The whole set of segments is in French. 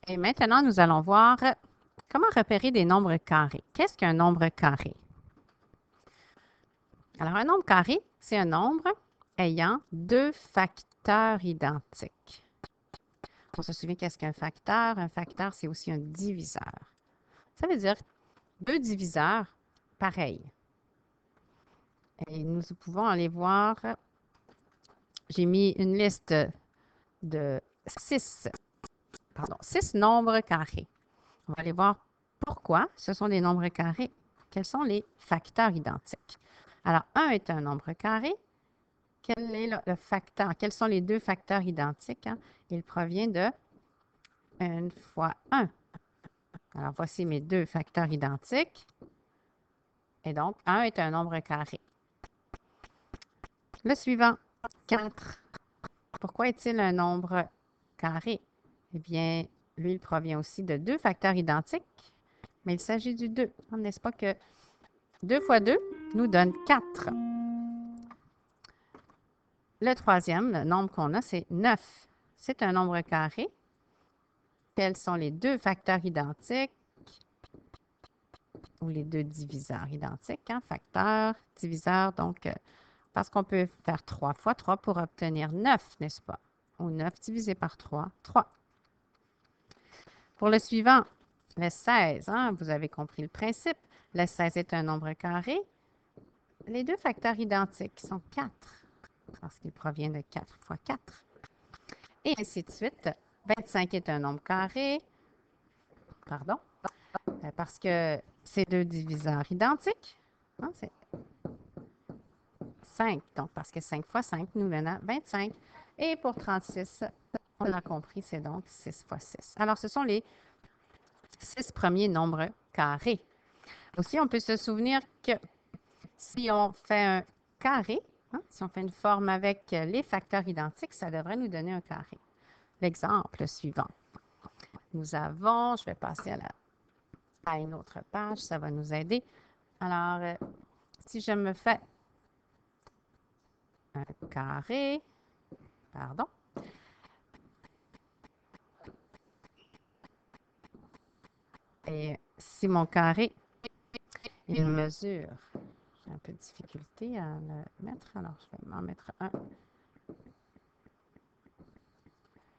Et maintenant, nous allons voir comment repérer des nombres carrés. Qu'est-ce qu'un nombre carré? Alors, un nombre carré, c'est un nombre ayant deux facteurs identiques. On se souvient qu'est-ce qu'un facteur? Un facteur, c'est aussi un diviseur. Ça veut dire deux diviseurs pareils. Et nous pouvons aller voir, j'ai mis une liste de six nombres carrés. On va aller voir pourquoi ce sont des nombres carrés. Quels sont les facteurs identiques? Alors, 1 est un nombre carré. Quel est le facteur? Quels sont les deux facteurs identiques? Hein? Il provient de 1 fois 1. Alors, voici mes deux facteurs identiques. Et donc, 1 est un nombre carré. Le suivant, 4. Pourquoi est-il un nombre carré? Eh bien, lui, il provient aussi de deux facteurs identiques, mais il s'agit du 2. N'est-ce pas que 2 fois 2 nous donne 4. Le troisième le nombre qu'on a, c'est 9. C'est un nombre carré. Quels sont les deux facteurs identiques ou les deux diviseurs identiques? Hein? Facteur, diviseur, donc, parce qu'on peut faire 3 fois 3 pour obtenir 9, n'est-ce pas? Ou 9 divisé par 3, 3. Pour le suivant, le 16, hein, vous avez compris le principe. Le 16 est un nombre carré. Les deux facteurs identiques sont 4, parce qu'il provient de 4 fois 4. Et ainsi de suite. 25 est un nombre carré. Pardon. Parce que c'est deux diviseurs identiques. Hein, c'est 5. Donc, parce que 5 fois 5 nous mène à 25. Et pour 36, on a compris, c'est donc 6 fois 6. Alors, ce sont les 6 premiers nombres carrés. Aussi, on peut se souvenir que si on fait un carré, hein, si on fait une forme avec les facteurs identiques, ça devrait nous donner un carré. L'exemple suivant. Nous avons, je vais passer à une autre page, ça va nous aider. Alors, si je me fais un carré, pardon, et si mon carré, il mesure, j'ai un peu de difficulté à le mettre, alors je vais m'en mettre un.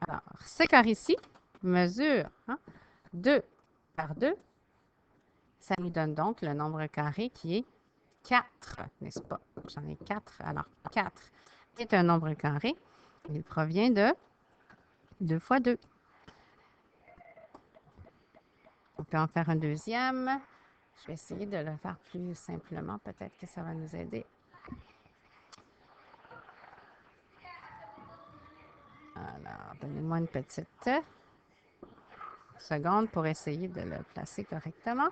Alors, ce carré-ci mesure 2 par 2. Ça nous donne donc le nombre carré qui est 4, n'est-ce pas? J'en ai 4. Alors, 4 est un nombre carré. Il provient de 2 fois 2. On peut en faire un deuxième. Je vais essayer de le faire plus simplement. Peut-être que ça va nous aider. Alors, donnez-moi une petite seconde pour essayer de le placer correctement.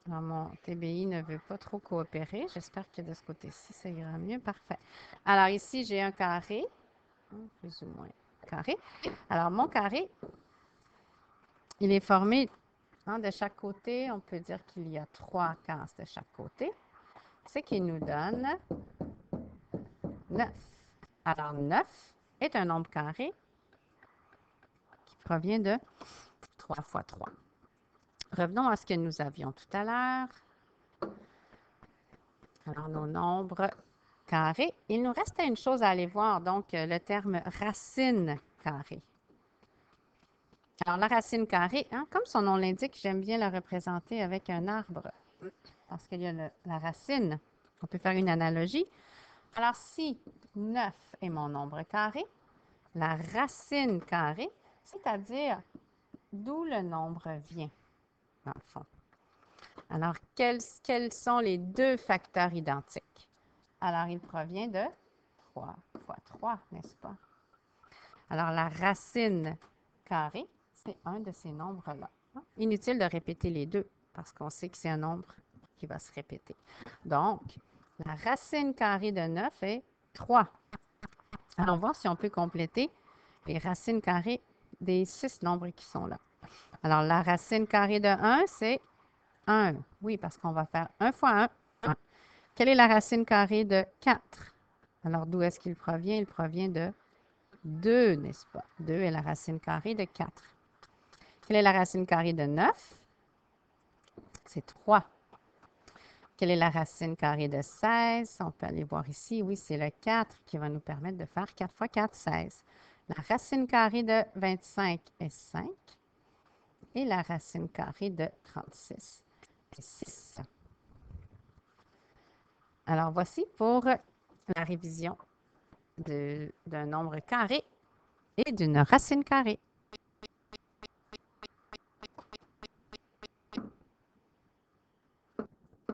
Alors, mon TBI ne veut pas trop coopérer. J'espère que de ce côté-ci, ça ira mieux. Parfait. Alors, ici, j'ai un carré, plus ou moins carré. Alors, mon carré, il est formé de chaque côté. On peut dire qu'il y a 3 cases de chaque côté, ce qui nous donne 9. Alors, 9 est un nombre carré qui provient de 3 fois 3. Revenons à ce que nous avions tout à l'heure. Alors, nos nombres carrés. Il nous restait une chose à aller voir, donc le terme racine carrée. Alors, la racine carrée, hein, comme son nom l'indique, j'aime bien la représenter avec un arbre, parce qu'il y a la racine. On peut faire une analogie. Alors, si 9 est mon nombre carré, la racine carrée, c'est-à-dire d'où le nombre vient, dans le fond. Alors, quels sont les deux facteurs identiques? Alors, il provient de 3 fois 3, n'est-ce pas? Alors, la racine carrée, c'est un de ces nombres-là. Inutile de répéter les deux, parce qu'on sait que c'est un nombre qui va se répéter. Donc, la racine carrée de 9 est 3. Allons voir si on peut compléter les racines carrées des 6 nombres qui sont là. Alors, la racine carrée de 1, c'est 1. Oui, parce qu'on va faire 1 fois 1, 1. Quelle est la racine carrée de 4? Alors, d'où est-ce qu'il provient? Il provient de 2, n'est-ce pas? 2 est la racine carrée de 4. Quelle est la racine carrée de 9? C'est 3. Quelle est la racine carrée de 16? On peut aller voir ici. Oui, c'est le 4 qui va nous permettre de faire 4 fois 4, 16. La racine carrée de 25 est 5. Et la racine carrée de 36 est 6. Alors, voici pour la révision d'un nombre carré et d'une racine carrée.